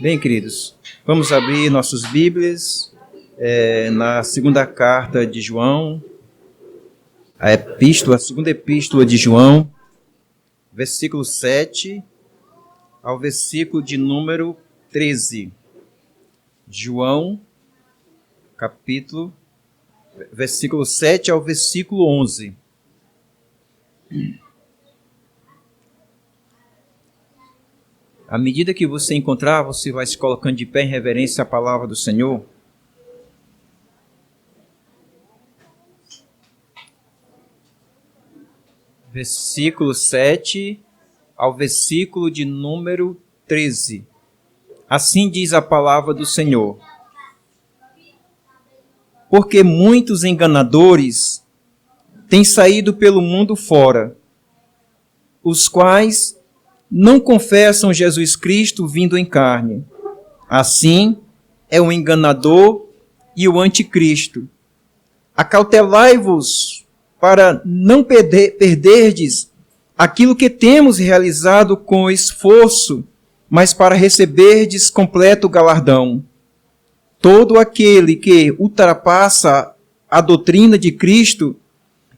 Bem, queridos, vamos abrir nossas Bíblias na segunda carta de João, a segunda epístola de João, versículo 7 ao versículo de número 13. João, versículo 7 ao versículo 11. À medida que você encontrar, você vai se colocando de pé em reverência à palavra do Senhor. Versículo 7 ao versículo de número 13. Assim diz a palavra do Senhor. Porque muitos enganadores têm saído pelo mundo fora, os quais não confessam Jesus Cristo vindo em carne. Assim, é o enganador e o anticristo. Acautelai-vos para não perderdes aquilo que temos realizado com esforço, mas para receberdes completo galardão. Todo aquele que ultrapassa a doutrina de Cristo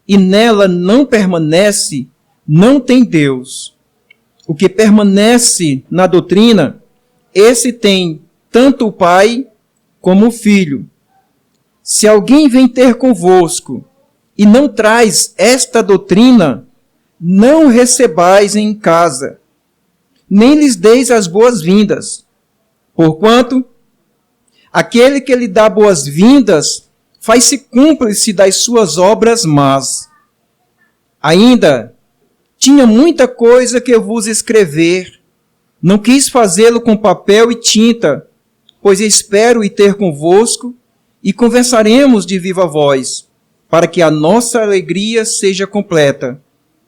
e nela não permanece, não tem Deus. O que permanece na doutrina, esse tem tanto o Pai como o Filho. Se alguém vem ter convosco e não traz esta doutrina, não recebais em casa, nem lhes deis as boas-vindas. Porquanto, aquele que lhe dá boas-vindas faz-se cúmplice das suas obras más. Ainda tinha muita coisa que vos escrever. Não quis fazê-lo com papel e tinta, pois espero ir ter convosco e conversaremos de viva voz, para que a nossa alegria seja completa.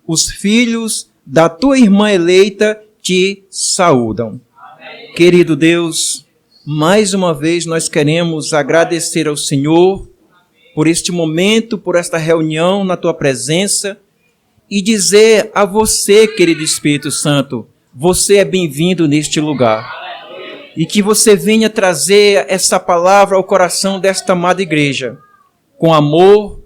Os filhos da tua irmã eleita te saúdam. Amém. Querido Deus, mais uma vez nós queremos agradecer ao Senhor por este momento, por esta reunião na tua presença, e dizer a você, querido Espírito Santo, você é bem-vindo neste lugar. E que você venha trazer essa palavra ao coração desta amada igreja, com amor,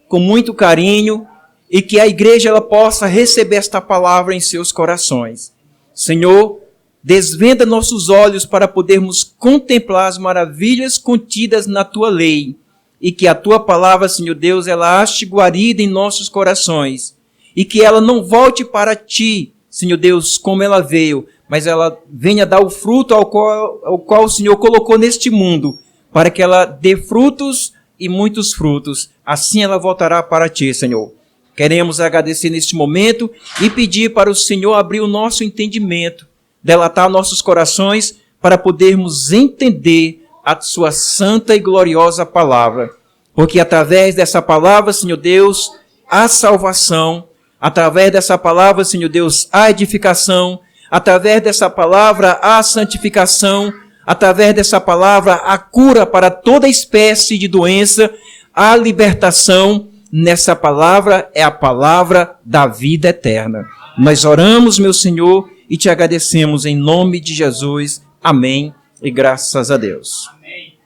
com muito carinho, e que a igreja ela possa receber esta palavra em seus corações. Senhor, desvenda nossos olhos para podermos contemplar as maravilhas contidas na tua lei, e que a tua palavra, Senhor Deus, ela ache guarida em nossos corações, e que ela não volte para ti, Senhor Deus, como ela veio, mas ela venha dar o fruto ao qual o Senhor colocou neste mundo, para que ela dê frutos e muitos frutos. Assim ela voltará para ti, Senhor. Queremos agradecer neste momento e pedir para o Senhor abrir o nosso entendimento, delatar nossos corações, para podermos entender a sua santa e gloriosa palavra. Porque através dessa palavra, Senhor Deus, há salvação. Através dessa palavra, Senhor Deus, há edificação. Através dessa palavra, há santificação. Através dessa palavra, há cura para toda espécie de doença. Há libertação. Nessa palavra é a palavra da vida eterna. Nós oramos, meu Senhor, e te agradecemos em nome de Jesus. Amém. E graças a Deus. Amém.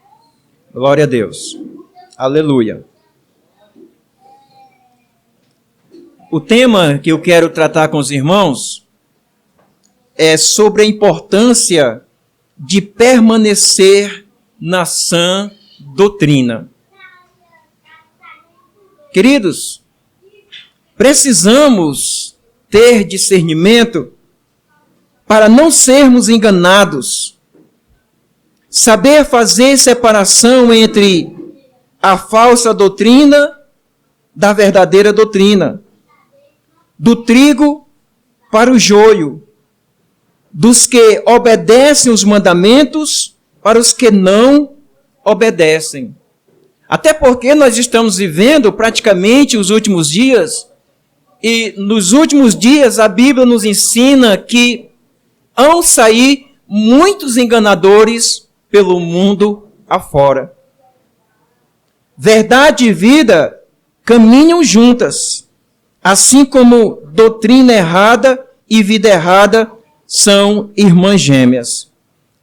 Glória a Deus. Aleluia. O tema que eu quero tratar com os irmãos é sobre a importância de permanecer na sã doutrina. Queridos, precisamos ter discernimento para não sermos enganados, saber fazer separação entre a falsa doutrina da verdadeira doutrina, do trigo para o joio, dos que obedecem os mandamentos para os que não obedecem. Até porque nós estamos vivendo praticamente os últimos dias, e nos últimos dias a Bíblia nos ensina que hão sair muitos enganadores pelo mundo afora. Verdade e vida caminham juntas, assim como doutrina errada e vida errada são irmãs gêmeas.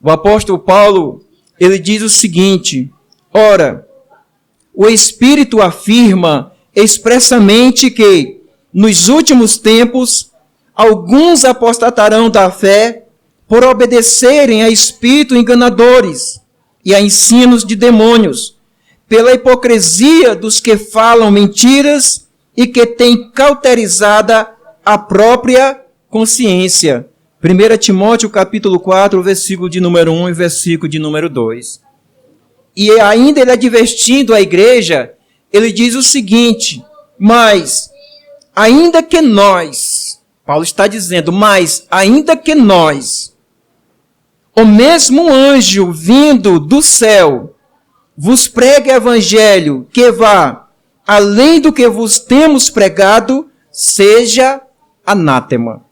O apóstolo Paulo, ele diz o seguinte: ora, o Espírito afirma expressamente que, nos últimos tempos, alguns apostatarão da fé por obedecerem a espíritos enganadores e a ensinos de demônios, pela hipocrisia dos que falam mentiras e que têm cauterizada a própria consciência. 1 Timóteo capítulo 4, versículo de número 1 e versículo de número 2. E ainda ele advertindo a igreja, ele diz o seguinte: mas, ainda que nós, Paulo está dizendo, mas, ainda que nós, o mesmo anjo vindo do céu, vos pregue evangelho que vá além do que vos temos pregado, seja anátema.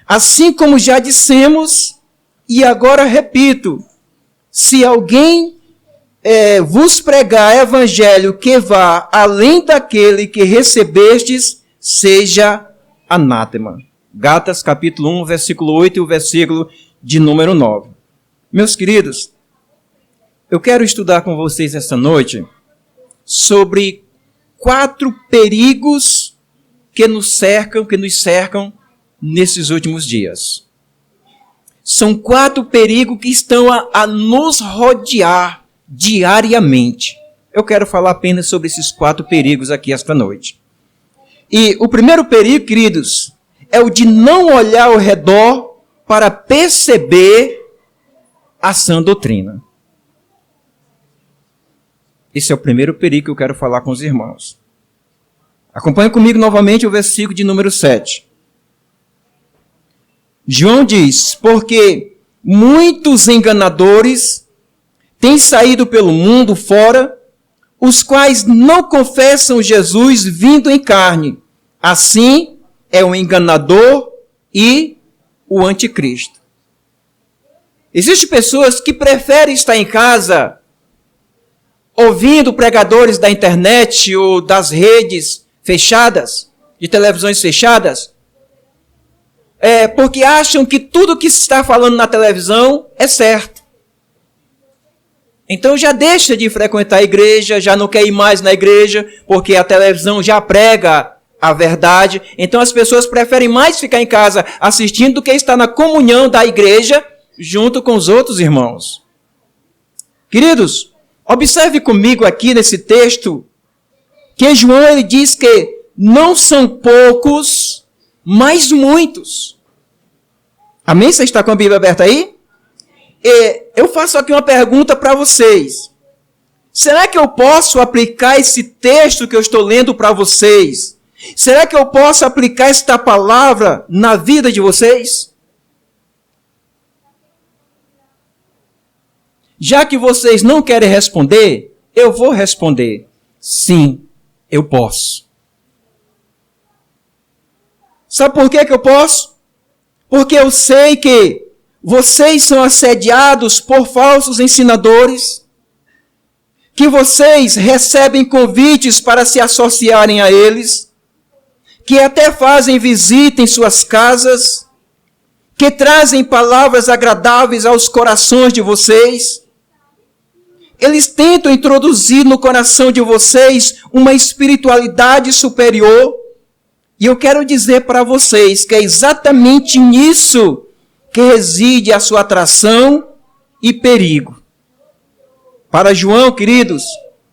Assim como já dissemos, e agora repito, se alguém vos pregar evangelho que vá além daquele que recebestes, seja anátema. Gálatas capítulo 1, versículo 8 e o versículo de número 9. Meus queridos, eu quero estudar com vocês esta noite sobre 4 perigos que nos cercam nesses últimos dias. São 4 perigos que estão a nos rodear diariamente. Eu quero falar apenas sobre esses 4 perigos aqui esta noite. E o primeiro perigo, queridos, é o de não olhar ao redor para perceber a sã doutrina. Esse é o primeiro perigo que eu quero falar com os irmãos. Acompanhe comigo novamente o versículo de número 7. João diz: porque muitos enganadores têm saído pelo mundo fora, os quais não confessam Jesus vindo em carne. Assim é o enganador e o anticristo. Existem pessoas que preferem estar em casa ouvindo pregadores da internet ou das redes fechadas, de televisões fechadas, porque acham que tudo que se está falando na televisão é certo. Então já deixa de frequentar a igreja, já não quer ir mais na igreja, porque a televisão já prega a verdade. Então as pessoas preferem mais ficar em casa assistindo do que estar na comunhão da igreja junto com os outros irmãos. Queridos, observe comigo aqui nesse texto que João ele diz que não são poucos, mas muitos. Amém? Você está com a Bíblia aberta aí? Eu faço aqui uma pergunta para vocês. Será que eu posso aplicar esse texto que eu estou lendo para vocês? Será que eu posso aplicar esta palavra na vida de vocês? Já que vocês não querem responder, eu vou responder. Sim, eu posso. Sabe por que eu posso? Porque eu sei que vocês são assediados por falsos ensinadores, que vocês recebem convites para se associarem a eles, que até fazem visita em suas casas, que trazem palavras agradáveis aos corações de vocês. Eles tentam introduzir no coração de vocês uma espiritualidade superior. E eu quero dizer para vocês que é exatamente nisso que reside a sua atração e perigo. Para João, queridos,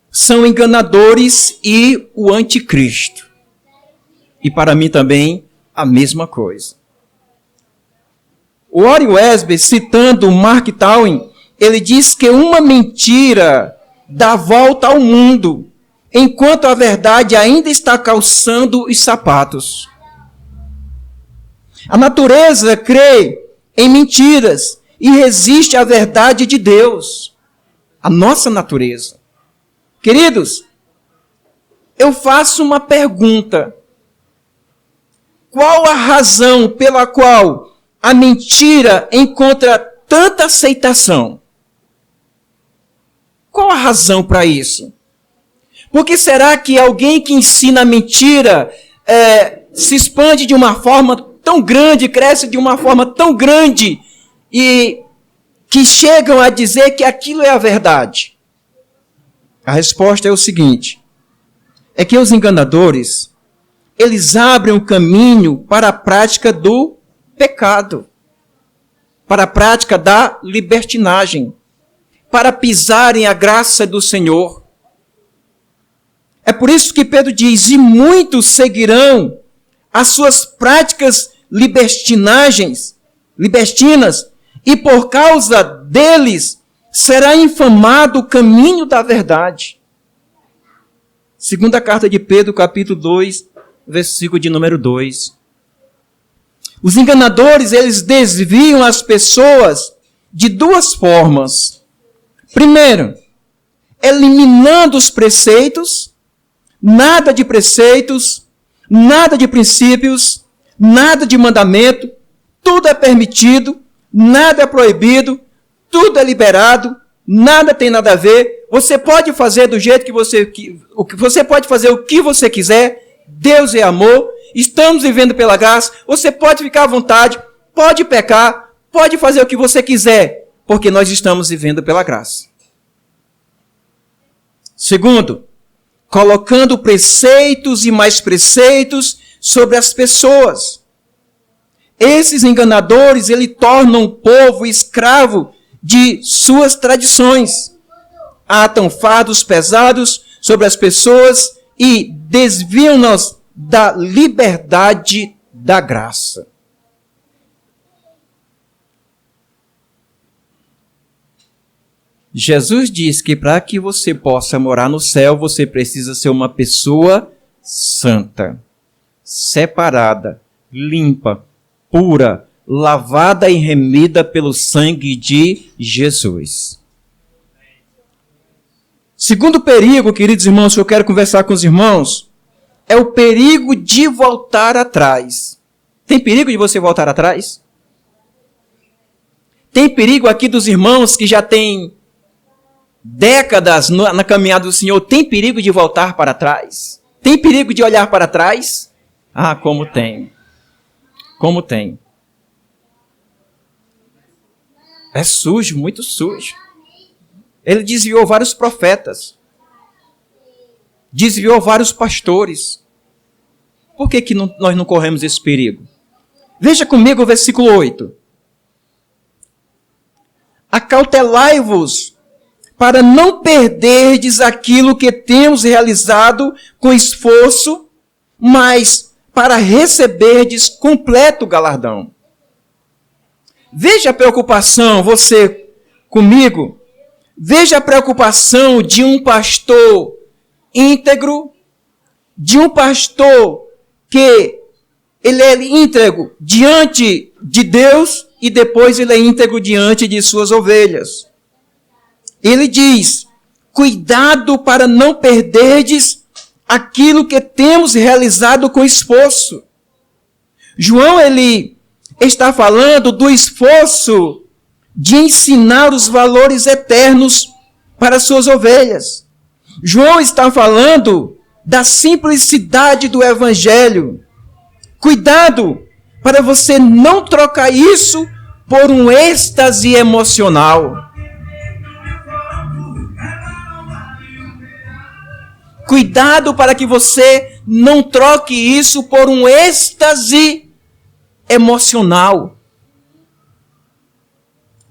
são enganadores e o anticristo. E para mim também a mesma coisa. O Warren Wiersbe, citando Mark Twain, ele diz que uma mentira dá volta ao mundo, enquanto a verdade ainda está calçando os sapatos. A natureza crê em mentiras e resiste à verdade de Deus. A nossa natureza. Queridos, eu faço uma pergunta. Qual a razão pela qual a mentira encontra tanta aceitação? Qual a razão para isso? Por que será que alguém que ensina mentira se expande de uma forma tão grande, cresce de uma forma tão grande e que chegam a dizer que aquilo é a verdade? A resposta é o seguinte: é que os enganadores, eles abrem o caminho para a prática do pecado, para a prática da libertinagem, para pisarem a graça do Senhor. É por isso que Pedro diz: e muitos seguirão as suas práticas libertinas, e por causa deles será infamado o caminho da verdade. Segunda carta de Pedro, capítulo 2, versículo de número 2. Os enganadores, eles desviam as pessoas de duas formas. Primeiro, eliminando os preceitos, nada de preceitos, nada de princípios, nada de mandamento, tudo é permitido, nada é proibido, tudo é liberado, nada tem nada a ver. Você pode fazer do jeito que você pode fazer o que você quiser. Deus é amor, estamos vivendo pela graça. Você pode ficar à vontade, pode pecar, pode fazer o que você quiser, porque nós estamos vivendo pela graça. Segundo, colocando preceitos e mais preceitos sobre as pessoas. Esses enganadores, eles tornam o povo escravo de suas tradições. Atam fardos pesados sobre as pessoas e desviam-nos da liberdade da graça. Jesus diz que para que você possa morar no céu, você precisa ser uma pessoa santa, separada, limpa, pura, lavada e remida pelo sangue de Jesus. Segundo perigo, queridos irmãos, que eu quero conversar com os irmãos, é o perigo de voltar atrás. Tem perigo de você voltar atrás? Tem perigo aqui dos irmãos que já têm décadas na caminhada do Senhor? Tem perigo de voltar para trás? Tem perigo de olhar para trás? Ah, como tem. Como tem. É sujo, muito sujo. Ele desviou vários profetas. Desviou vários pastores. Por que nós não corremos esse perigo? Veja comigo o versículo 8. Acautelai-vos para não perderdes aquilo que temos realizado com esforço, mas para receberdes completo galardão. Veja a preocupação, você comigo, veja a preocupação de um pastor íntegro, de um pastor que ele é íntegro diante de Deus e depois ele é íntegro diante de suas ovelhas. Ele diz: cuidado para não perderdes aquilo que temos realizado com esforço. João, ele está falando do esforço de ensinar os valores eternos para suas ovelhas. João está falando da simplicidade do evangelho. Cuidado para você não trocar isso por um êxtase emocional. Cuidado para que você não troque isso por um êxtase emocional.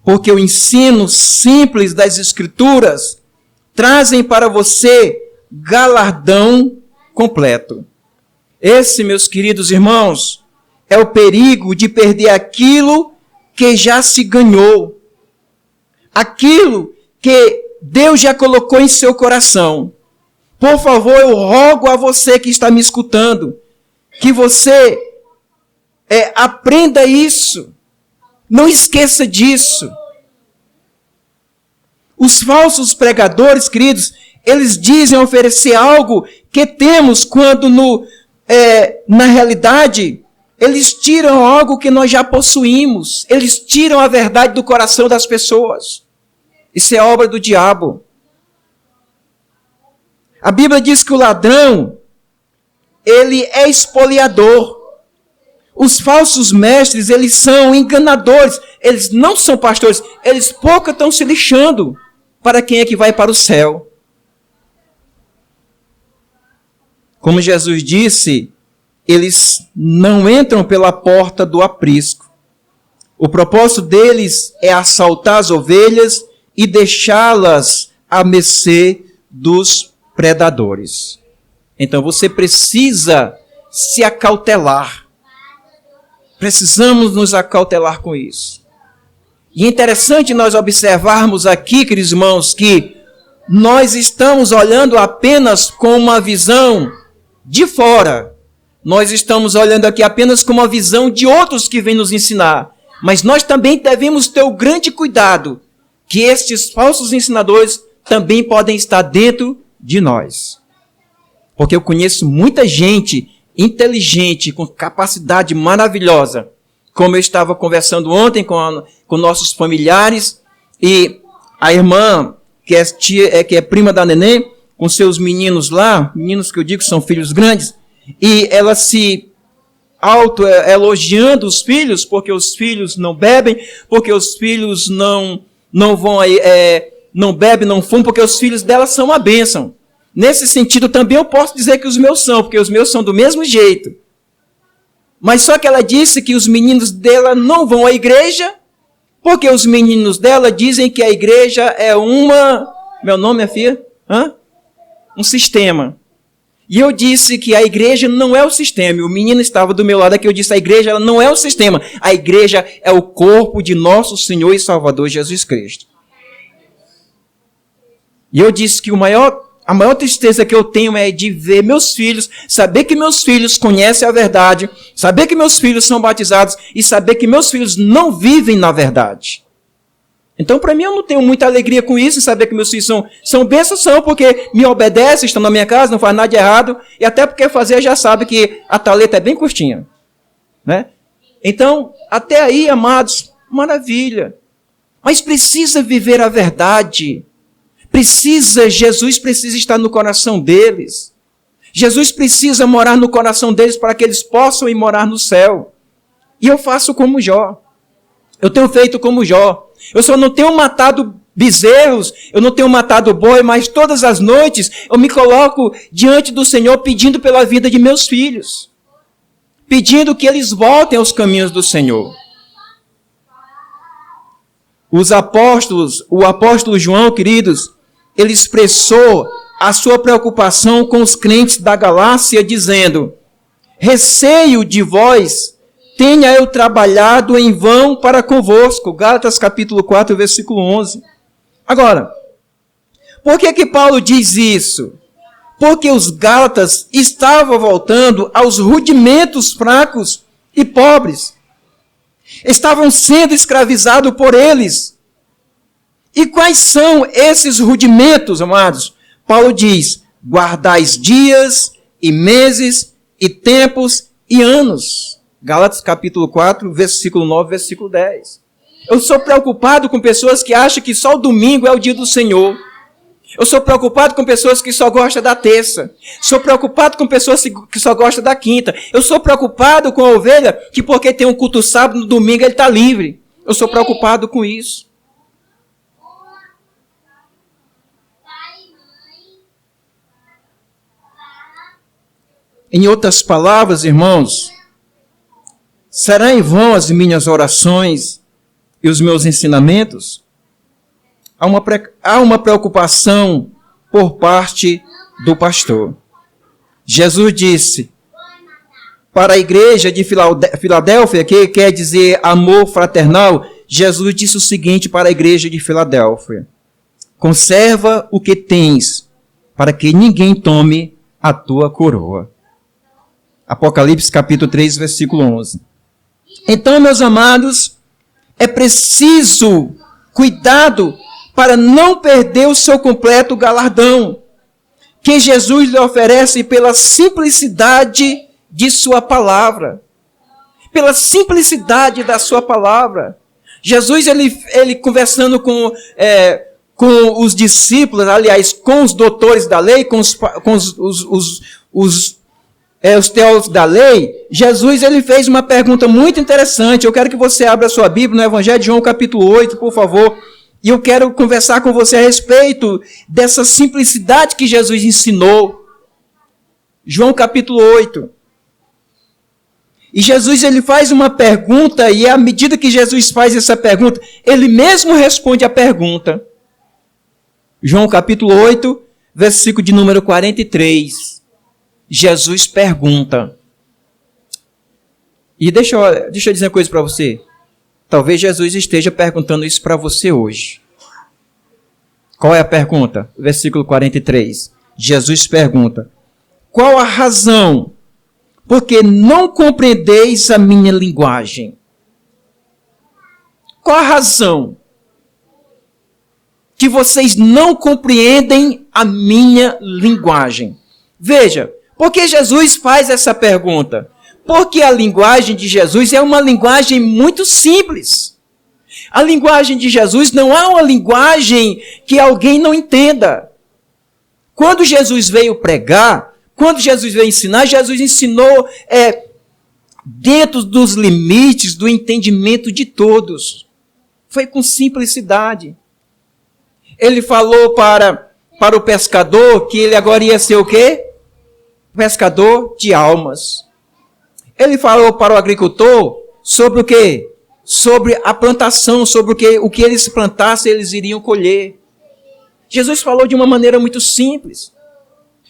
Porque o ensino simples das Escrituras trazem para você galardão completo. Esse, meus queridos irmãos, é o perigo de perder aquilo que já se ganhou. Aquilo que Deus já colocou em seu coração. Por favor, eu rogo a você que está me escutando, que você aprenda isso. Não esqueça disso. Os falsos pregadores, queridos, eles dizem oferecer algo que temos, quando na realidade, eles tiram algo que nós já possuímos. Eles tiram a verdade do coração das pessoas. Isso é obra do diabo. A Bíblia diz que o ladrão, ele é espoliador. Os falsos mestres, eles são enganadores. Eles não são pastores. Eles pouco estão se lixando para quem é que vai para o céu. Como Jesus disse, eles não entram pela porta do aprisco. O propósito deles é assaltar as ovelhas e deixá-las à mercê dos predadores. Então você precisa se acautelar. Precisamos nos acautelar com isso. E é interessante nós observarmos aqui, queridos irmãos, que nós estamos olhando apenas com uma visão de fora. Nós estamos olhando aqui apenas com uma visão de outros que vêm nos ensinar. Mas nós também devemos ter o grande cuidado que estes falsos ensinadores também podem estar dentro de nós. Porque eu conheço muita gente inteligente, com capacidade maravilhosa. Como eu estava conversando ontem com nossos familiares, e a irmã, que é prima da Nenê, com seus meninos lá, meninos que eu digo são filhos grandes, e ela se auto-elogiando os filhos, porque os filhos não bebem, porque os filhos não não bebem, não fumam, porque os filhos dela são uma bênção. Nesse sentido, também eu posso dizer que os meus são, porque os meus são do mesmo jeito. Mas só que ela disse que os meninos dela não vão à igreja, porque os meninos dela dizem que a igreja é Meu nome, minha filha? Um sistema. E eu disse que a igreja não é o sistema. E o menino estava do meu lado aqui. Eu disse, a igreja ela não é o sistema. A igreja é o corpo de nosso Senhor e Salvador Jesus Cristo. E eu disse que a maior tristeza que eu tenho é de ver meus filhos, saber que meus filhos conhecem a verdade, saber que meus filhos são batizados e saber que meus filhos não vivem na verdade. Então, para mim, eu não tenho muita alegria com isso, saber que meus filhos são bênçãos, porque me obedecem, estão na minha casa, não faz nada de errado, e até porque fazer já sabe que a taleta é bem curtinha. Né? Então, até aí, amados, maravilha. Mas precisa viver a verdade. Jesus precisa estar no coração deles. Jesus precisa morar no coração deles para que eles possam ir morar no céu. E eu faço como Jó. Eu tenho feito como Jó. Eu só não tenho matado bezerros, eu não tenho matado boi, mas todas as noites eu me coloco diante do Senhor pedindo pela vida de meus filhos. Pedindo que eles voltem aos caminhos do Senhor. O apóstolo João, queridos, ele expressou a sua preocupação com os crentes da Galácia, dizendo: receio de vós, tenha eu trabalhado em vão para convosco. Gálatas capítulo 4, versículo 11. Agora, por que Paulo diz isso? Porque os gálatas estavam voltando aos rudimentos fracos e pobres. Estavam sendo escravizados por eles. E quais são esses rudimentos, amados? Paulo diz: guardais dias e meses e tempos e anos. Gálatas capítulo 4, versículo 9, versículo 10. Eu sou preocupado com pessoas que acham que só o domingo é o dia do Senhor. Eu sou preocupado com pessoas que só gostam da terça. Sou preocupado com pessoas que só gostam da quinta. Eu sou preocupado com a ovelha que porque tem um culto sábado, no domingo ele está livre. Eu sou preocupado com isso. Em outras palavras, irmãos, será em vão as minhas orações e os meus ensinamentos? Há uma preocupação por parte do pastor. Jesus disse para a igreja de Filadélfia, que quer dizer amor fraternal, Jesus disse o seguinte para a igreja de Filadélfia: conserva o que tens, para que ninguém tome a tua coroa. Apocalipse capítulo 3, versículo 11. Então, meus amados, é preciso cuidado para não perder o seu completo galardão, que Jesus lhe oferece pela simplicidade de sua palavra. Pela simplicidade da sua palavra. Jesus, ele conversando com os discípulos, aliás, com os doutores da lei, com os teólogos da lei, Jesus ele fez uma pergunta muito interessante. Eu quero que você abra a sua Bíblia no Evangelho de João capítulo 8, por favor. E eu quero conversar com você a respeito dessa simplicidade que Jesus ensinou. João capítulo 8. E Jesus ele faz uma pergunta, e à medida que Jesus faz essa pergunta, ele mesmo responde a pergunta. João capítulo 8, versículo de número 43. Jesus pergunta. E deixa eu dizer uma coisa para você. Talvez Jesus esteja perguntando isso para você hoje. Qual é a pergunta? Versículo 43. Jesus pergunta: qual a razão porque não compreendeis a minha linguagem? Qual a razão que vocês não compreendem a minha linguagem? Veja, por que Jesus faz essa pergunta? Porque a linguagem de Jesus é uma linguagem muito simples. A linguagem de Jesus não é uma linguagem que alguém não entenda. Quando Jesus veio pregar, quando Jesus veio ensinar, Jesus ensinou dentro dos limites do entendimento de todos. Foi com simplicidade. Ele falou para o pescador que ele agora ia ser o quê? Pescador de almas. Ele falou para o agricultor sobre o quê? Sobre a plantação, sobre o que eles plantassem, eles iriam colher. Jesus falou de uma maneira muito simples.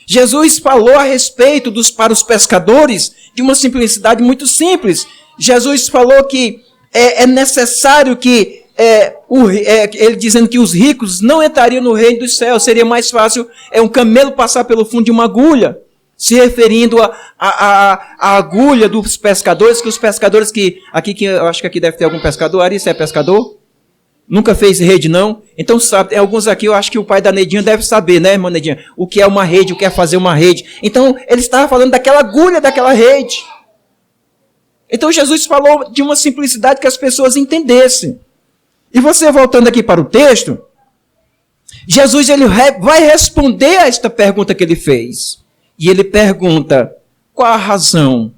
Jesus falou a respeito para os pescadores de uma simplicidade muito simples. Jesus falou que é necessário que, ele dizendo que os ricos não entrariam no reino dos céus, seria mais fácil um camelo passar pelo fundo de uma agulha. Se referindo à agulha dos pescadores, que os pescadores que eu acho que aqui deve ter algum pescador. Ari, você é pescador? Nunca fez rede, não? Então sabe, alguns aqui eu acho que o pai da Nedinha deve saber, né, irmã Nedinha? O que é uma rede, o que é fazer uma rede. Então ele estava falando daquela agulha, daquela rede. Então Jesus falou de uma simplicidade que as pessoas entendessem. E você voltando aqui para o texto, Jesus ele vai responder a esta pergunta que ele fez. E ele pergunta: qual a razão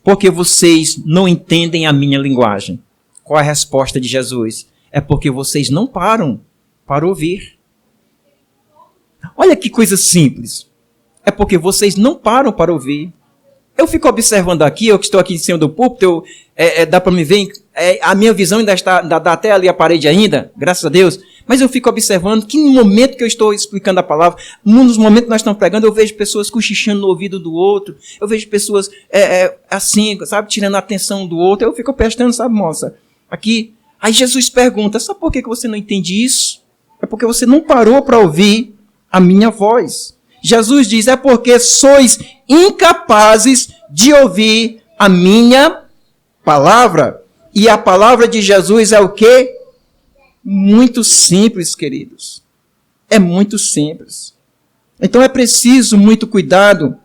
porque vocês não entendem a minha linguagem? Qual a resposta de Jesus? É porque vocês não param para ouvir. Olha que coisa simples. É porque vocês não param para ouvir. Eu fico observando aqui, eu que estou aqui em cima do púlpito, dá para me ver, a minha visão ainda dá até ali a parede ainda, graças a Deus. Mas eu fico observando que no momento que eu estou explicando a palavra, nos momentos que nós estamos pregando, eu vejo pessoas cochichando no ouvido do outro, eu vejo pessoas assim, sabe, tirando a atenção do outro. Eu fico prestando, sabe, moça, aqui. Aí Jesus pergunta: sabe por que você não entende isso? É porque você não parou para ouvir a minha voz. Jesus diz: é porque sois incapazes de ouvir a minha palavra. E a palavra de Jesus é o quê? Muito simples, queridos. É muito simples. Então é preciso muito cuidado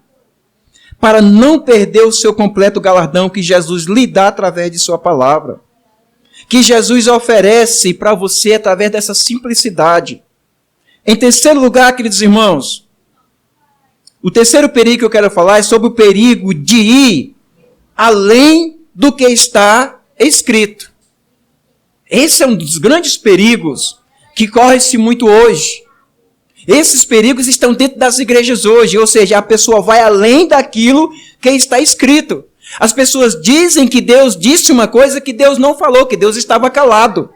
para não perder o seu completo galardão que Jesus lhe dá através de sua palavra. Que Jesus oferece para você através dessa simplicidade. Em terceiro lugar, queridos irmãos, o terceiro perigo que eu quero falar é sobre o perigo de ir além do que está escrito. Esse é um dos grandes perigos que corre-se muito hoje. Esses perigos estão dentro das igrejas hoje, ou seja, a pessoa vai além daquilo que está escrito. As pessoas dizem que Deus disse uma coisa que Deus não falou, que Deus estava calado.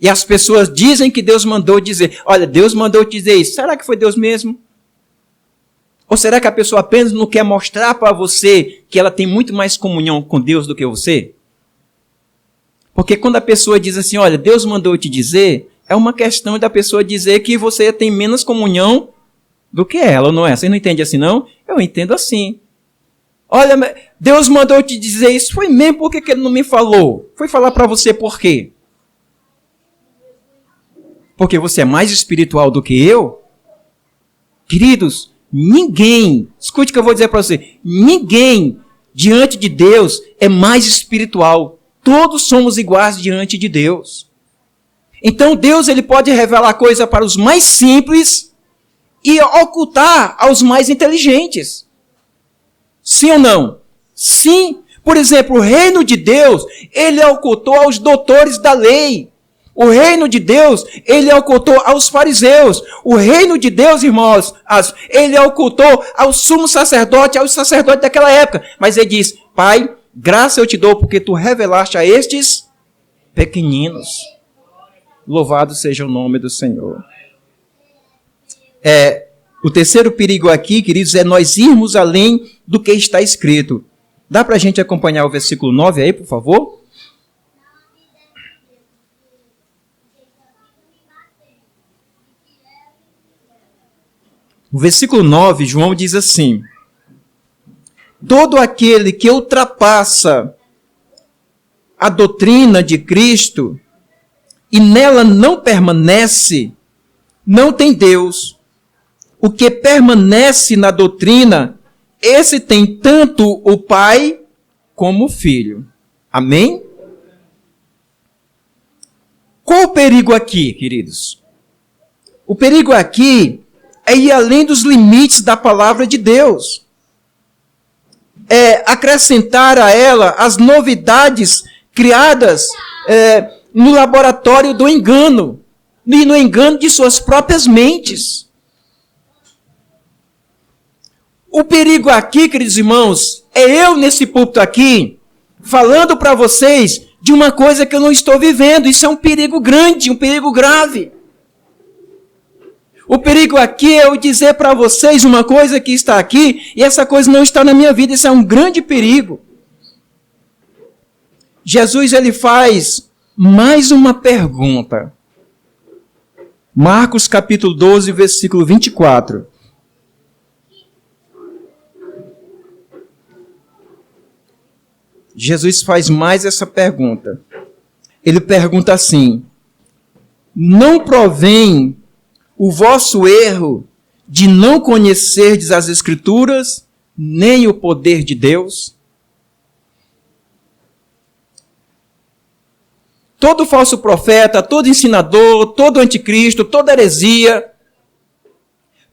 E as pessoas dizem que Deus mandou dizer. Olha, Deus mandou dizer isso. Será que foi Deus mesmo? Ou será que a pessoa apenas não quer mostrar para você que ela tem muito mais comunhão com Deus do que você? Porque quando a pessoa diz assim, olha, Deus mandou te dizer, é uma questão da pessoa dizer que você tem menos comunhão do que ela, não é? Você não entende assim, não? Eu entendo assim. Olha, Deus mandou te dizer isso, foi mesmo, por que ele não me falou? Foi falar para você por quê? Porque você é mais espiritual do que eu? Queridos, ninguém, escute o que eu vou dizer para você, ninguém diante de Deus é mais espiritual. Todos somos iguais diante de Deus. Então Deus ele pode revelar coisa para os mais simples e ocultar aos mais inteligentes. Sim ou não? Sim. Por exemplo, o reino de Deus, ele ocultou aos doutores da lei. O reino de Deus, ele ocultou aos fariseus. O reino de Deus, irmãos, ele ocultou ao sumo sacerdote, aos sacerdotes daquela época. Mas ele diz, Pai, graça eu te dou porque tu revelaste a estes pequeninos. Louvado seja o nome do Senhor. O terceiro perigo aqui, queridos, é nós irmos além do que está escrito. Dá para a gente acompanhar o versículo 9 aí, por favor? No versículo 9, João diz assim: todo aquele que ultrapassa a doutrina de Cristo e nela não permanece, não tem Deus. O que permanece na doutrina, esse tem tanto o Pai como o Filho. Amém? Qual o perigo aqui, queridos? O perigo aqui é ir além dos limites da palavra de Deus. É acrescentar a ela as novidades criadas no laboratório do engano, e no engano de suas próprias mentes. O perigo aqui, queridos irmãos, é eu nesse púlpito aqui, falando para vocês de uma coisa que eu não estou vivendo. Isso é um perigo grande, um perigo grave. O perigo aqui é eu dizer para vocês uma coisa que está aqui e essa coisa não está na minha vida. Isso é um grande perigo. Jesus, ele faz mais uma pergunta. Marcos capítulo 12, versículo 24. Jesus faz mais essa pergunta. Ele pergunta assim: não provém o vosso erro de não conhecerdes as Escrituras, nem o poder de Deus? Todo falso profeta, todo ensinador, todo anticristo, toda heresia,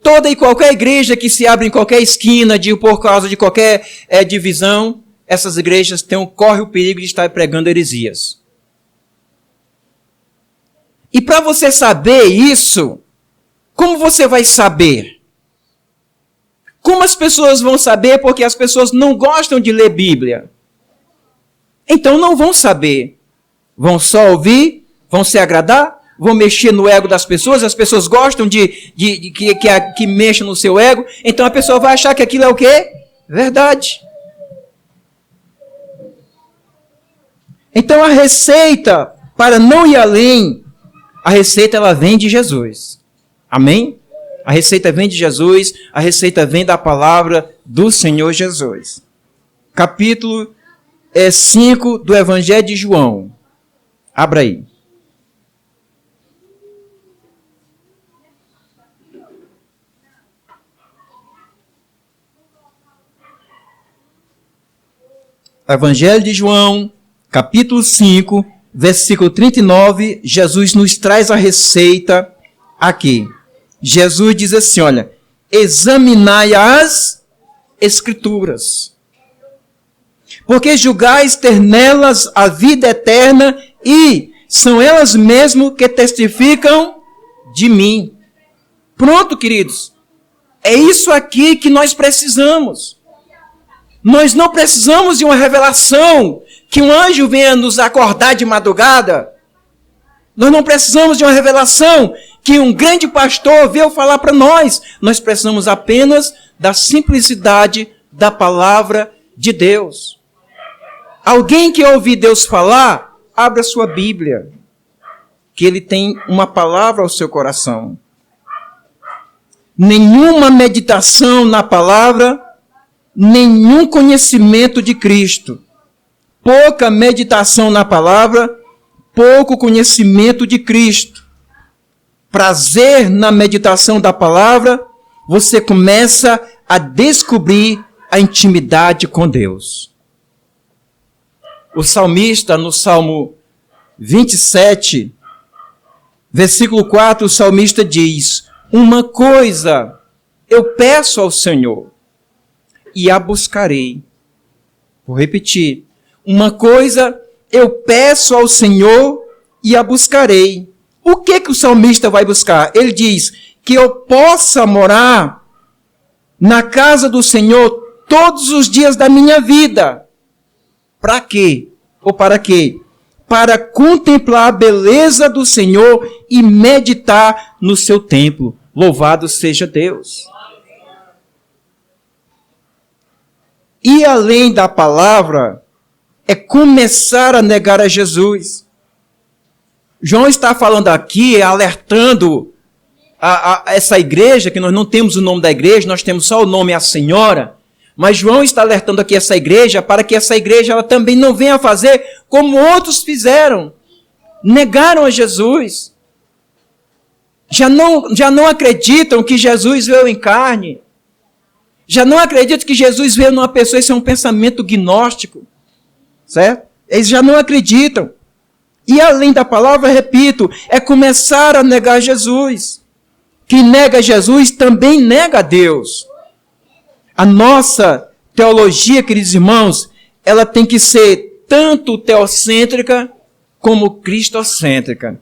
toda e qualquer igreja que se abre em qualquer esquina por causa de qualquer divisão, essas igrejas correm o perigo de estar pregando heresias. E para você saber isso, como você vai saber? Como as pessoas vão saber? Porque as pessoas não gostam de ler Bíblia. Então não vão saber. Vão só ouvir, vão se agradar, vão mexer no ego das pessoas. As pessoas gostam que mexa no seu ego. Então a pessoa vai achar que aquilo é o quê? Verdade. Então a receita, para não ir além, a receita ela vem de Jesus. Amém? A receita vem de Jesus, a receita vem da palavra do Senhor Jesus. Capítulo 5 do Evangelho de João. Abra aí. Evangelho de João, capítulo 5, versículo 39, Jesus nos traz a receita aqui. Jesus diz assim, olha, examinai as Escrituras, porque julgais ter nelas a vida eterna e são elas mesmo que testificam de mim. Pronto, queridos. É isso aqui que nós precisamos. Nós não precisamos de uma revelação, que um anjo venha nos acordar de madrugada. Nós não precisamos de uma revelação que um grande pastor veio falar para nós. Nós precisamos apenas da simplicidade da palavra de Deus. Alguém que ouvir Deus falar, abra sua Bíblia, que ele tem uma palavra ao seu coração. Nenhuma meditação na palavra, nenhum conhecimento de Cristo. Pouca meditação na palavra, pouco conhecimento de Cristo. Prazer na meditação da palavra, você começa a descobrir a intimidade com Deus. O salmista, no Salmo 27, versículo 4, o salmista diz: uma coisa eu peço ao Senhor, e a buscarei. Vou repetir. Uma coisa eu peço ao Senhor e a buscarei. O que o salmista vai buscar? Ele diz que eu possa morar na casa do Senhor todos os dias da minha vida. Para quê? Ou para quê? Para contemplar a beleza do Senhor e meditar no seu templo. Louvado seja Deus. E além da palavra, é começar a negar a Jesus. João está falando aqui, alertando essa igreja, que nós não temos o nome da igreja, nós temos só o nome a Senhora, mas João está alertando aqui essa igreja, para que essa igreja ela também não venha fazer como outros fizeram. Negaram a Jesus. Já não acreditam que Jesus veio em carne. Já não acreditam que Jesus veio numa pessoa. Isso é um pensamento gnóstico. Certo? Eles já não acreditam. E além da palavra, repito, é começar a negar Jesus. Quem nega Jesus também nega a Deus. A nossa teologia, queridos irmãos, ela tem que ser tanto teocêntrica como cristocêntrica.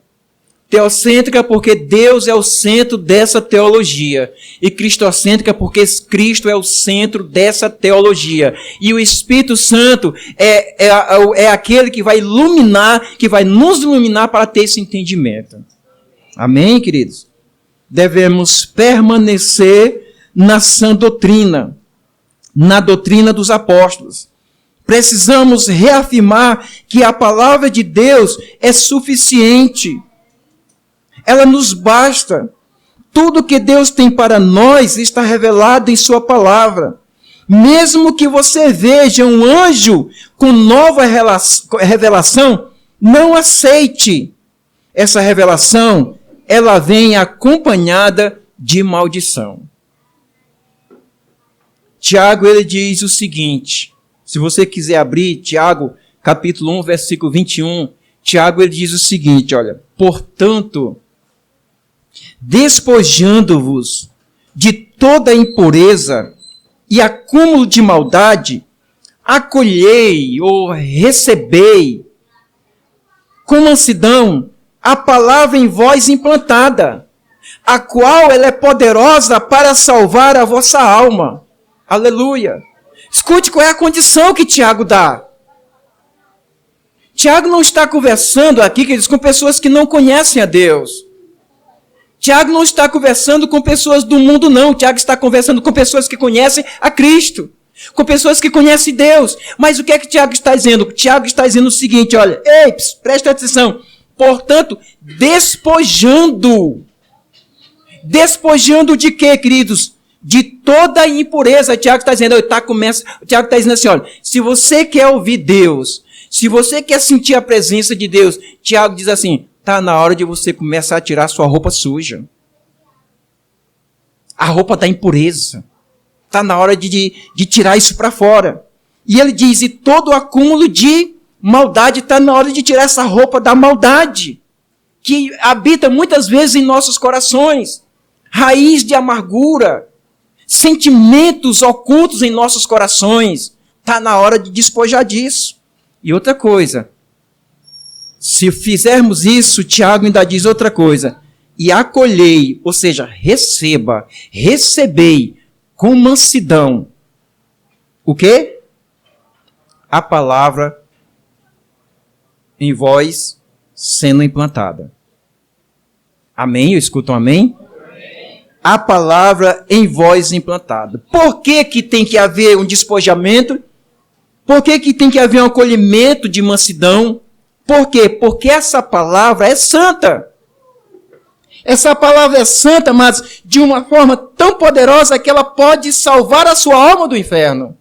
Teocêntrica porque Deus é o centro dessa teologia. E cristocêntrica porque Cristo é o centro dessa teologia. E o Espírito Santo é aquele que vai iluminar, que vai nos iluminar para ter esse entendimento. Amém, queridos? Devemos permanecer na sã doutrina, na doutrina dos apóstolos. Precisamos reafirmar que a palavra de Deus é suficiente. Ela nos basta. Tudo que Deus tem para nós está revelado em sua palavra. Mesmo que você veja um anjo com nova revelação, não aceite. Essa revelação, ela vem acompanhada de maldição. Tiago, ele diz o seguinte, se você quiser abrir, Tiago, capítulo 1, versículo 21, Tiago, ele diz o seguinte, olha, portanto, despojando-vos de toda impureza e acúmulo de maldade, acolhei ou recebei com mansidão a palavra em vós implantada, a qual ela é poderosa para salvar a vossa alma. Aleluia! Escute qual é a condição que Tiago dá. Tiago não está conversando aqui, queridos, com pessoas que não conhecem a Deus. Tiago não está conversando com pessoas do mundo, não. Tiago está conversando com pessoas que conhecem a Cristo. Com pessoas que conhecem Deus. Mas o que é que Tiago está dizendo? Tiago está dizendo o seguinte, olha, ei, presta atenção. Portanto, despojando. Despojando de quê, queridos? De toda a impureza. Tiago está dizendo, Tiago está dizendo assim, olha, se você quer ouvir Deus, se você quer sentir a presença de Deus, Tiago diz assim, está na hora de você começar a tirar sua roupa suja. A roupa da impureza. Está na hora de tirar isso para fora. E ele diz, e todo o acúmulo de maldade, está na hora de tirar essa roupa da maldade, que habita muitas vezes em nossos corações. Raiz de amargura, sentimentos ocultos em nossos corações. Está na hora de despojar disso. E outra coisa, se fizermos isso, Tiago ainda diz outra coisa. E acolhei, ou seja, recebei com mansidão. O quê? A palavra em vós sendo implantada. Amém? Eu escuto um amém? Amém. A palavra em vós implantada. Por que tem que haver um despojamento? Por que tem que haver um acolhimento de mansidão? Por quê? Porque essa palavra é santa. Essa palavra é santa, mas de uma forma tão poderosa que ela pode salvar a sua alma do inferno.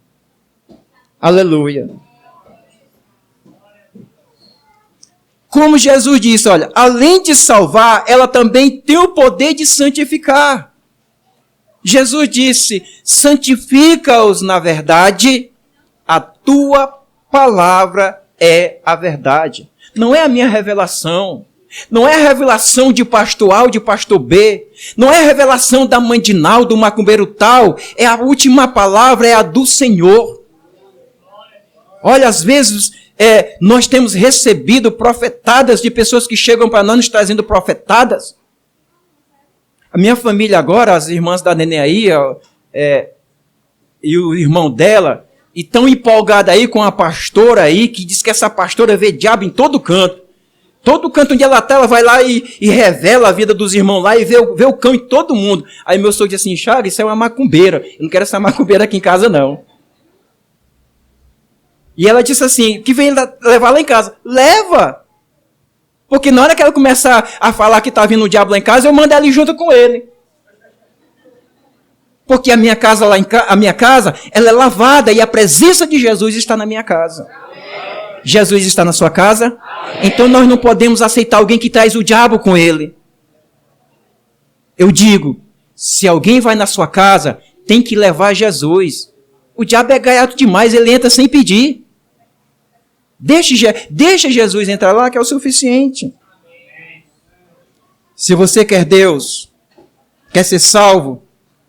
Aleluia. Como Jesus disse, olha, além de salvar, ela também tem o poder de santificar. Jesus disse, santifica-os na verdade, a tua palavra é a verdade. Não é a minha revelação, Não é a revelação de pastor A ou de pastor B. Não é a revelação da mãe de Naldo, do macumbeiro tal. É a última palavra, é a do Senhor. Olha, às vezes nós temos recebido profetadas de pessoas que chegam para nós nos trazendo profetadas. A minha família agora, as irmãs da neném aí, e o irmão dela, e tão empolgada aí com a pastora aí, que diz que essa pastora vê diabo em todo canto. Todo canto onde ela está, ela vai lá e revela a vida dos irmãos lá e vê o cão em todo mundo. Aí meu sogro diz assim, Chaga, isso é uma macumbeira. Eu não quero essa macumbeira aqui em casa, não. E ela disse assim, que vem levar lá em casa. Leva! Porque na hora que ela começar a falar que está vindo o diabo lá em casa, eu mando ela ir junto com ele. Porque a minha casa, ela é lavada e a presença de Jesus está na minha casa. Jesus está na sua casa? Então nós não podemos aceitar alguém que traz o diabo com ele. Eu digo, se alguém vai na sua casa, tem que levar Jesus. O diabo é gaiato demais, ele entra sem pedir. Deixa Jesus entrar lá, que é o suficiente. Se você quer Deus, quer ser salvo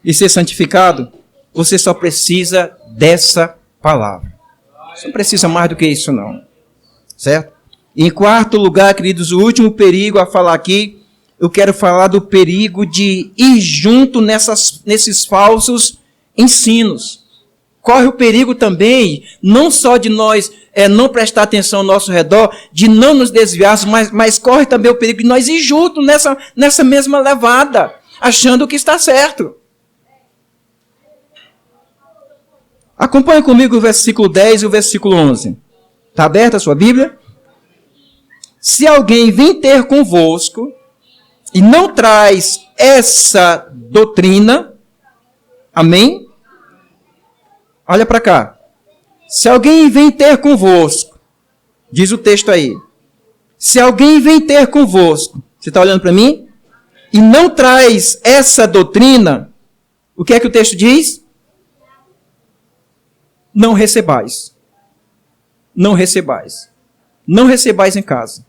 e ser santificado, você só precisa dessa palavra. Você não precisa mais do que isso, não. Certo? Em quarto lugar, queridos, o último perigo a falar aqui, eu quero falar do perigo de ir junto nesses falsos ensinos. Corre o perigo também, não só de nós não prestar atenção ao nosso redor, de não nos desviarmos, mas corre também o perigo de nós ir junto nessa mesma levada, achando que está certo. Acompanhe comigo o versículo 10 e o versículo 11. Está aberta a sua Bíblia? Se alguém vem ter convosco e não traz essa doutrina, amém? Olha para cá. Se alguém vem ter convosco, diz o texto aí. Se alguém vem ter convosco, você está olhando para mim? E não traz essa doutrina, o que é que o texto diz? Não recebais. Não recebais. Não recebais em casa.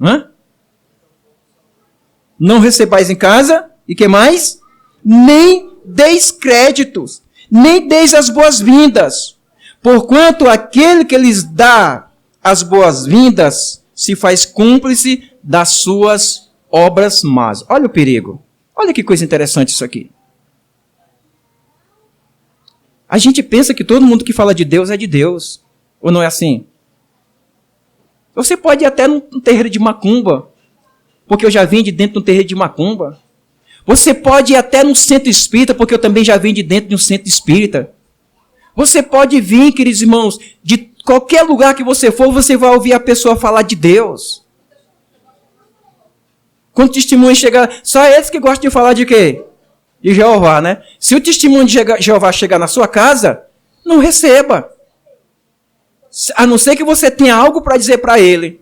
Hã? Não recebais em casa. E que mais? Nem deis créditos. Nem deis as boas-vindas. Porquanto aquele que lhes dá as boas-vindas se faz cúmplice das suas obras más. Olha o perigo. Olha que coisa interessante isso aqui. A gente pensa que todo mundo que fala de Deus é de Deus. Ou não é assim? Você pode ir até num terreiro de macumba, porque eu já vim de dentro de um terreiro de macumba. Você pode ir até num centro espírita, porque eu também já vim de dentro de um centro espírita. Você pode vir, queridos irmãos, de qualquer lugar que você for, você vai ouvir a pessoa falar de Deus. Quando o testemunho chegar, só eles que gostam de falar de quê? De Jeová, né? Se o testemunho de Jeová chegar na sua casa, não receba. A não ser que você tenha algo para dizer para ele.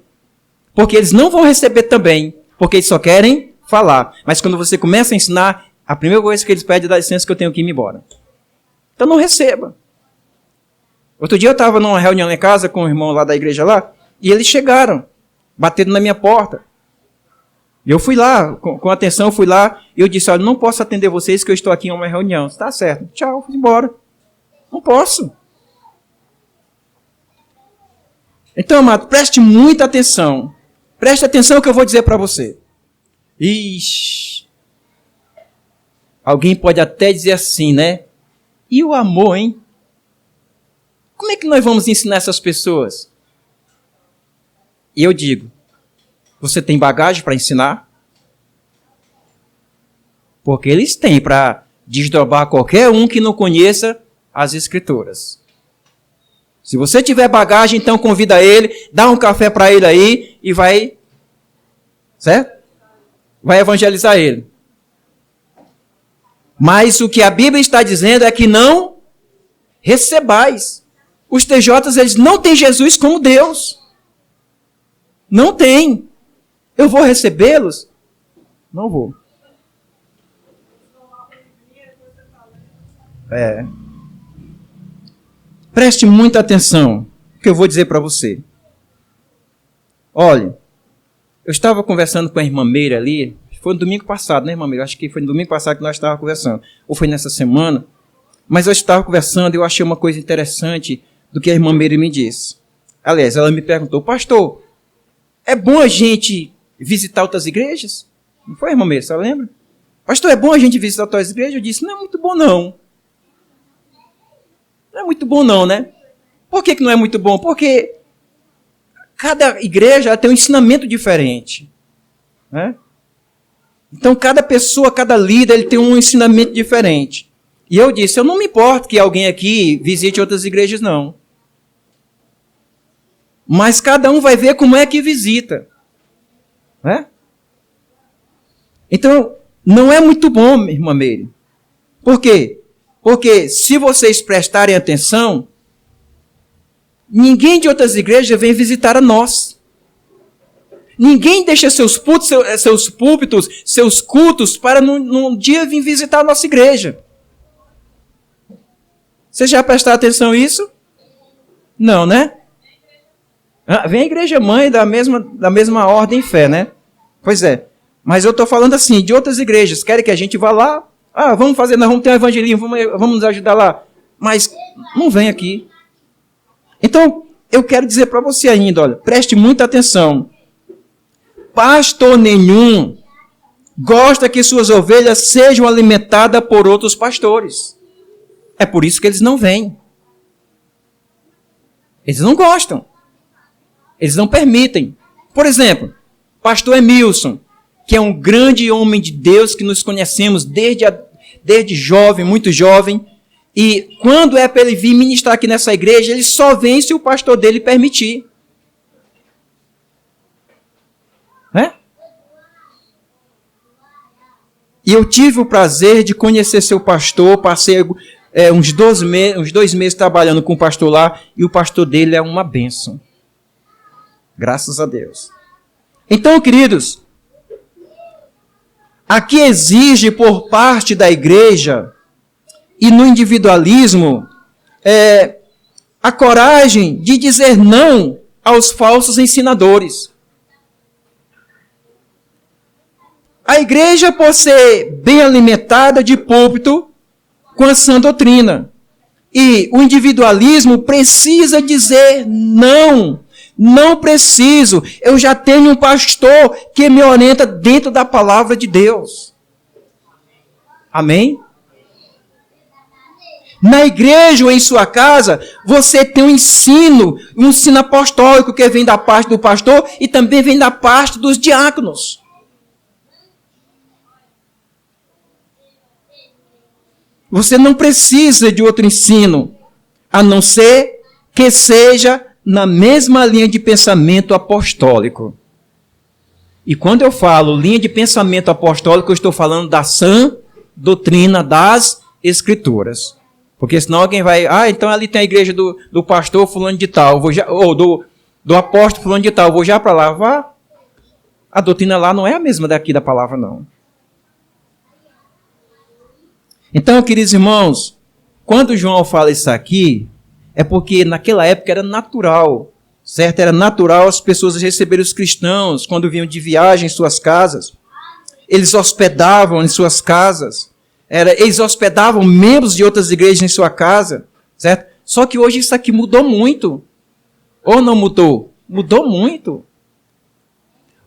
Porque eles não vão receber também. Porque eles só querem falar. Mas quando você começa a ensinar, a primeira coisa que eles pedem é dar licença que eu tenho que ir embora. Então não receba. Outro dia eu estava numa reunião em casa com o irmão lá da igreja lá. E eles chegaram, batendo na minha porta. E eu fui lá, com atenção, fui lá. E eu disse, olha, não posso atender vocês que eu estou aqui em uma reunião. Está certo. Tchau, fui embora. Não posso. Então, amado, preste muita atenção. Preste atenção que eu vou dizer para você. Ixi. Alguém pode até dizer assim, né? E o amor, hein? Como é que nós vamos ensinar essas pessoas? E eu digo, você tem bagagem para ensinar? Porque eles têm para desdobrar qualquer um que não conheça as Escrituras. Se você tiver bagagem, então convida ele, dá um café para ele aí e vai, certo? Vai evangelizar ele. Mas o que a Bíblia está dizendo é que não recebais. Os TJs, eles não têm Jesus como Deus. Não tem. Eu vou recebê-los? Não vou. Preste muita atenção no que eu vou dizer para você. Olhe, Eu estava conversando com a irmã Meira ali, foi no domingo passado, né, irmã Meira? Acho que foi no domingo passado que nós estávamos conversando, ou foi nessa semana, mas eu estava conversando e eu achei uma coisa interessante do que a irmã Meira me disse. Aliás, ela me perguntou, pastor, é bom a gente visitar outras igrejas? Não foi, irmã Meira, você lembra? Pastor, é bom a gente visitar outras igrejas? Eu disse, não é muito bom não. Não é muito bom não, né? Por que não é muito bom? Porque cada igreja tem um ensinamento diferente, né? Então, cada pessoa, cada líder, ele tem um ensinamento diferente. E eu disse, eu não me importo que alguém aqui visite outras igrejas, não. Mas cada um vai ver como é que visita, né? Então, não é muito bom, irmã Meire. Por quê? Porque se vocês prestarem atenção, ninguém de outras igrejas vem visitar a nós. Ninguém deixa seus púlpitos, seus cultos, para num dia vir visitar a nossa igreja. Você já prestou atenção nisso? Não, né? Vem a igreja mãe da mesma ordem e fé, né? Pois é. Mas eu estou falando assim, de outras igrejas. Querem que a gente vá lá? Vamos fazer, nós vamos ter um evangelismo, vamos nos ajudar lá. Mas não vem aqui. Então, eu quero dizer para você ainda, olha, preste muita atenção. Pastor nenhum gosta que suas ovelhas sejam alimentadas por outros pastores. É por isso que eles não vêm. Eles não gostam. Eles não permitem. Por exemplo, pastor Emilson, que é um grande homem de Deus que nos conhecemos desde jovem, muito jovem, e quando é para ele vir ministrar aqui nessa igreja, ele só vem se o pastor dele permitir. Né? E eu tive o prazer de conhecer seu pastor, passei uns 2 meses trabalhando com o pastor lá, e o pastor dele é uma bênção. Graças a Deus. Então, queridos, aqui exige por parte da igreja e no individualismo a coragem de dizer não aos falsos ensinadores. A igreja pode ser bem alimentada de púlpito com a sã doutrina. E o individualismo precisa dizer não. Não preciso. Eu já tenho um pastor que me orienta dentro da palavra de Deus. Amém? Na igreja ou em sua casa, você tem um ensino apostólico que vem da parte do pastor e também vem da parte dos diáconos. Você não precisa de outro ensino, a não ser que seja na mesma linha de pensamento apostólico. E quando eu falo linha de pensamento apostólico, eu estou falando da sã doutrina das Escrituras. Porque senão alguém vai, então ali tem a igreja do pastor fulano de tal, ou do apóstolo fulano de tal, vou já para lá, vá. A doutrina lá não é a mesma daqui da palavra, não. Então, queridos irmãos, quando João fala isso aqui, é porque naquela época era natural, certo? Era natural as pessoas receberem os cristãos quando vinham de viagem em suas casas. Eles hospedavam em suas casas. Eles hospedavam membros de outras igrejas em sua casa, certo? Só que hoje isso aqui mudou muito. Ou não mudou? Mudou muito.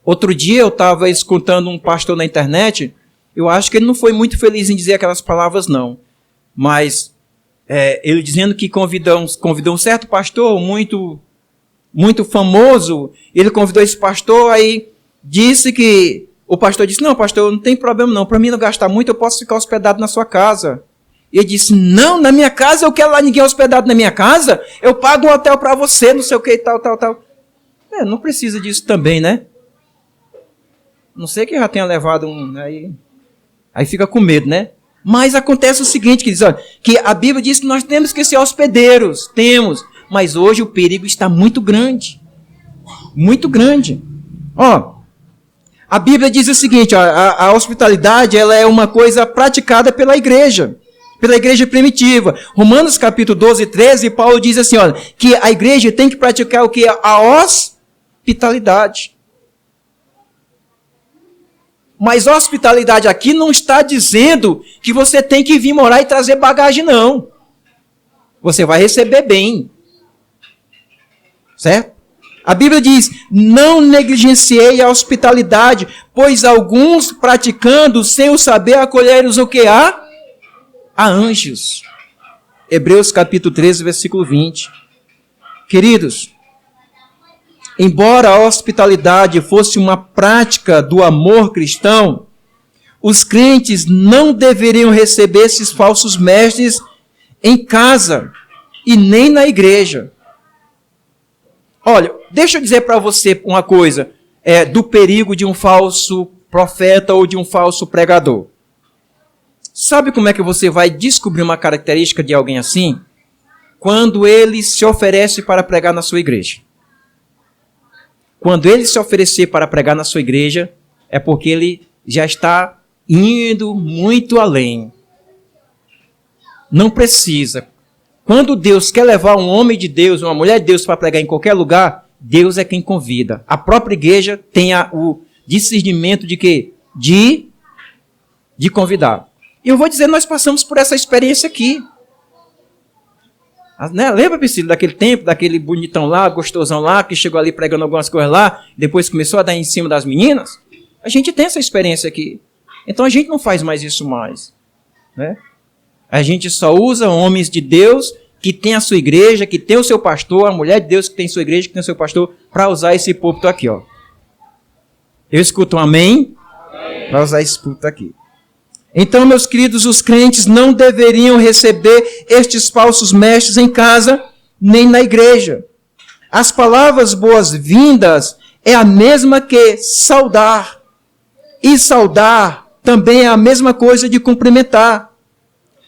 Outro dia eu estava escutando um pastor na internet, eu acho que ele não foi muito feliz em dizer aquelas palavras, não. Mas ele dizendo que convidou um certo pastor muito, muito famoso, ele convidou esse pastor, aí disse que, o pastor disse, não, pastor, não tem problema não, para mim não gastar muito, eu posso ficar hospedado na sua casa. E ele disse, não, na minha casa, eu quero lá ninguém hospedado na minha casa, eu pago um hotel para você, não sei o que, tal. Não precisa disso também, né? Não sei que já tenha levado aí fica com medo, né? Mas acontece o seguinte, que a Bíblia diz que nós temos que ser hospedeiros, mas hoje o perigo está muito grande. Muito grande. A Bíblia diz o seguinte, a hospitalidade ela é uma coisa praticada pela igreja primitiva. Romanos capítulo 12, 13, Paulo diz assim, que a igreja tem que praticar o que? A hospitalidade. Mas hospitalidade aqui não está dizendo que você tem que vir morar e trazer bagagem, não. Você vai receber bem. Certo? A Bíblia diz, não negligenciei a hospitalidade, pois alguns praticando sem o saber acolheram o que há? A anjos. Hebreus capítulo 13, versículo 20. Queridos, embora a hospitalidade fosse uma prática do amor cristão, os crentes não deveriam receber esses falsos mestres em casa e nem na igreja. Olha, deixa eu dizer para você uma coisa, do perigo de um falso profeta ou de um falso pregador. Sabe como é que você vai descobrir uma característica de alguém assim? Quando ele se oferece para pregar na sua igreja. Quando ele se oferecer para pregar na sua igreja, é porque ele já está indo muito além. Não precisa. Quando Deus quer levar um homem de Deus, uma mulher de Deus para pregar em qualquer lugar, Deus é quem convida. A própria igreja tem o discernimento de quê? De convidar. E eu vou dizer, nós passamos por essa experiência aqui. Né? Lembra, Priscila, daquele tempo, daquele bonitão lá, gostosão lá, que chegou ali pregando algumas coisas lá, depois começou a dar em cima das meninas? A gente tem essa experiência aqui. Então a gente não faz mais isso mais. Né? A gente só usa homens de Deus que tem a sua igreja, que tem o seu pastor, a mulher de Deus que tem sua igreja, que tem o seu pastor, para usar esse púlpito aqui. Ó. Eu escuto um amém? Para usar esse púlpito aqui. Então, meus queridos, os crentes não deveriam receber estes falsos mestres em casa, nem na igreja. As palavras boas-vindas é a mesma que saudar. E saudar também é a mesma coisa de cumprimentar.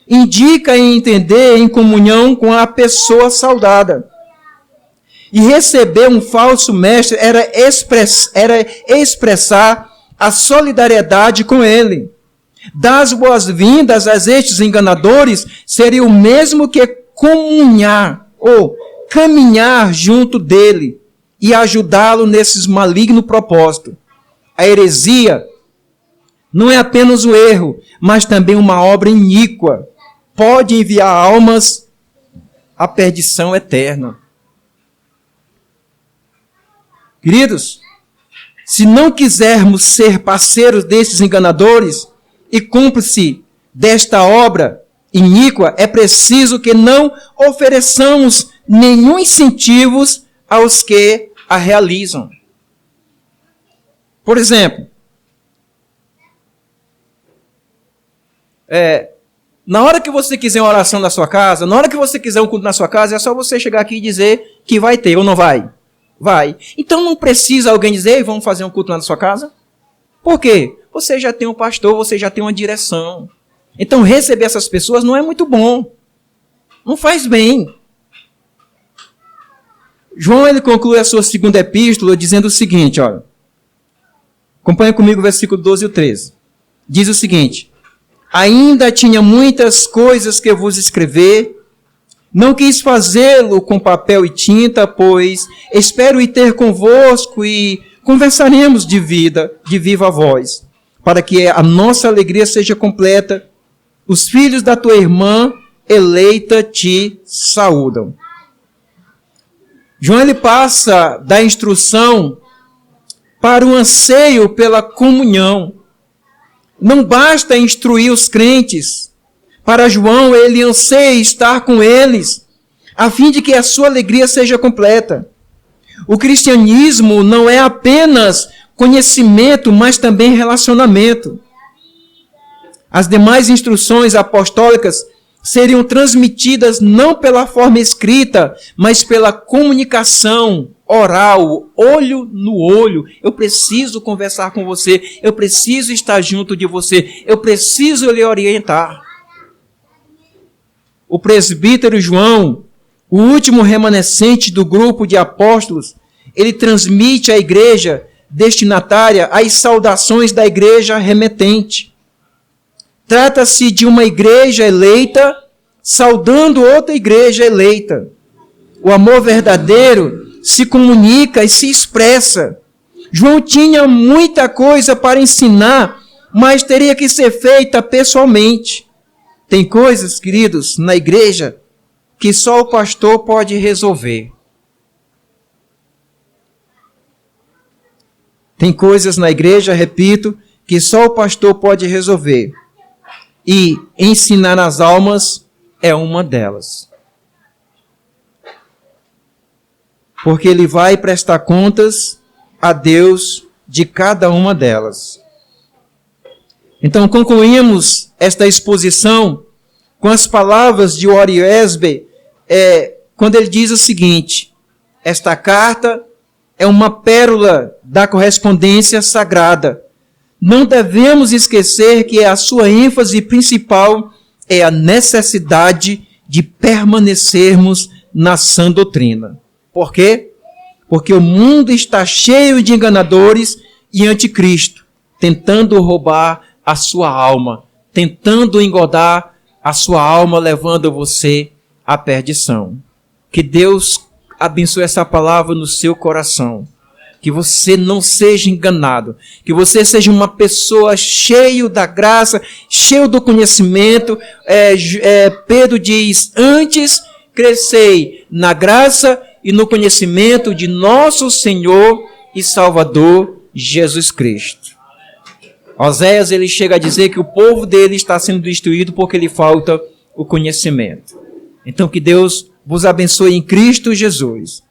Indica em entender em comunhão com a pessoa saudada. E receber um falso mestre era expressar a solidariedade com ele. Dar as boas-vindas a estes enganadores seria o mesmo que comunhar ou caminhar junto dele e ajudá-lo nesses maligno propósito. A heresia não é apenas um erro, mas também uma obra iníqua. Pode enviar almas à perdição eterna. Queridos, se não quisermos ser parceiros desses enganadores e cúmplice desta obra iníqua, é preciso que não ofereçamos nenhum incentivo aos que a realizam. Por exemplo, na hora que você quiser uma oração na sua casa, na hora que você quiser um culto na sua casa, é só você chegar aqui e dizer que vai ter ou não vai. Vai. Então não precisa alguém dizer, ei, vamos fazer um culto lá na sua casa? Por quê? Você já tem um pastor, você já tem uma direção. Então receber essas pessoas não é muito bom. Não faz bem. João, ele conclui a sua segunda epístola dizendo o seguinte, olha. Acompanha comigo o versículo 12 e o 13. Diz o seguinte: ainda tinha muitas coisas que vos escrever, não quis fazê-lo com papel e tinta, pois espero ir ter convosco e conversaremos de viva voz, para que a nossa alegria seja completa. Os filhos da tua irmã eleita te saúdam. João, ele passa da instrução para o anseio pela comunhão. Não basta instruir os crentes. Para João, ele anseia estar com eles, a fim de que a sua alegria seja completa. O cristianismo não é apenas conhecimento, mas também relacionamento. As demais instruções apostólicas seriam transmitidas não pela forma escrita, mas pela comunicação oral, olho no olho. Eu preciso conversar com você, eu preciso estar junto de você, eu preciso lhe orientar. O presbítero João, o último remanescente do grupo de apóstolos, ele transmite à igreja destinatária as saudações da igreja remetente. Trata-se de uma igreja eleita saudando outra igreja eleita. O amor verdadeiro se comunica e se expressa. João tinha muita coisa para ensinar mas teria que ser feita pessoalmente. Tem coisas, queridos, na igreja que só o pastor pode resolver. Tem coisas na igreja, repito, que só o pastor pode resolver. E ensinar as almas é uma delas. Porque ele vai prestar contas a Deus de cada uma delas. Então, concluímos esta exposição com as palavras de Oriesbe, quando ele diz o seguinte: esta carta é uma pérola da correspondência sagrada. Não devemos esquecer que a sua ênfase principal é a necessidade de permanecermos na sã doutrina. Por quê? Porque o mundo está cheio de enganadores e anticristo, tentando roubar a sua alma, tentando engodar a sua alma, levando você à perdição. Que Deus abençoe essa palavra no seu coração. Que você não seja enganado. Que você seja uma pessoa cheia da graça, cheio do conhecimento. Pedro diz, antes crescei na graça e no conhecimento de nosso Senhor e Salvador Jesus Cristo. Oséias, ele chega a dizer que o povo dele está sendo destruído porque lhe falta o conhecimento. Então que Deus vos abençoe em Cristo Jesus.